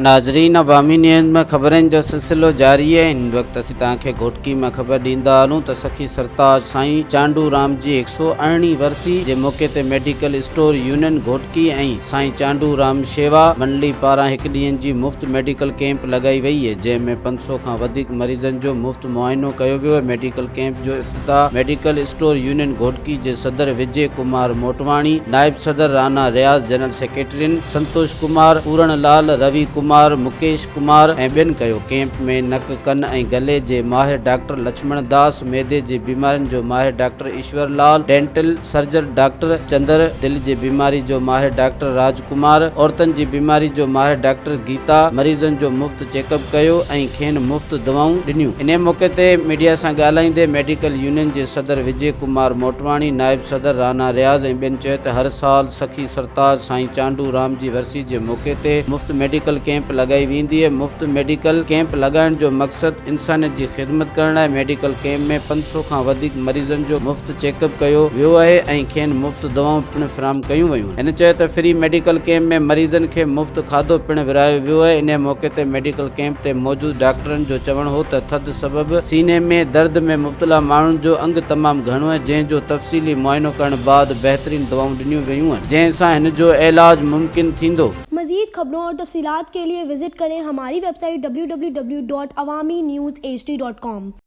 नाज़रीन, अवामी न्यूज़ में ख़बरनि जो सिलसिलो जारी है। इन वक्त असीं तव्हांखे घोटकी में ख़बर ॾींदा हलूं त सखी सरताज साईं चांडू राम जी 118वीं वरसी जे मौक़े ते मेडिकल स्टोर यूनियन घोटकी ऐं साईं चांडू राम शेवा मंडली पारां हिकु ॾींहं जी मुफ़्त मेडिकल कैंप लगाई वई है, जंहिंमें 500 खां वधीक मरीज़नि जो मुफ़्त मुआइनो कयो वियो है। मेडिकल कैंप जो इफ्तिताह मेडिकल स्टोर यूनियन घोटकी जे सदर विजय कुमार मोटवाणी, नायब सदर राना रियाज़, जनरल सेक्रेटरी संतोष कुमार, पूरण लाल, रवि कुमार, मुकेश कुमार ऐं ॿियनि कयो। कैंप में नक कन ऐं गले जे माहिर डॉक्टर लक्ष्मण दास, मैदे जे बीमारियुनि जो माहिर doctor Ishwar Lal, dental surgeon doctor Chandra, दिल जी बीमारी जो माहिर डॉक्टर राजकुमार, औरतुनि जी बीमारी जो माहिर डॉक्टर गीता, मरीज़नि जो मुफ़्त चेकअप कयो ऐं खेनि मुफ़्त दवाऊं ॾिनियूं। इन मौक़े ते मीडिया सां ॻाल्हाईंदे मेडिकल यूनियन जे सदर विजय कुमार मोटवाणी, नायब सदर राना रियाज़ ऐं ॿियनि चयो त हर साल सखी सरताज साईं चांडू राम जी वरसी जे मौक़े ते मुफ़्त मेडिकल कैंप लगाई वेंदी है। मुफ़्त मेडिकल कैंप लगाइण जो मक़सद इंसानियत जी ख़िदमत करण है। मेडिकल कैंप में 500 खां वधीक मरीज़नि जो मुफ़्त चेकअप कयो वियो है ऐं खेनि मुफ़्त दवाऊं पिणु फ़राहम कयूं वयूं। हिन चयो त फ्री मेडिकल कैंप में मरीज़नि खे मुफ़्त खाधो पिणु विरायो वियो है। इन मौक़े ते मेडिकल कैंप ते मौजूद डॉक्टरनि जो चवणु हो त थधि सबबि सीने में दर्द में मुब्तला माण्हुनि जो अंग तमामु घणो है, जंहिंजो तफ़सीली मुआइनो करण बाद बहितरीन दवाऊं ॾिनियूं वयूं आहिनि, जंहिंसां हिन जो इलाज मुमकिन थींदो। मज़ीद खबरों और तफसीलात के लिए विजिट करें हमारी वेबसाइट www.awamiNewsHD.com।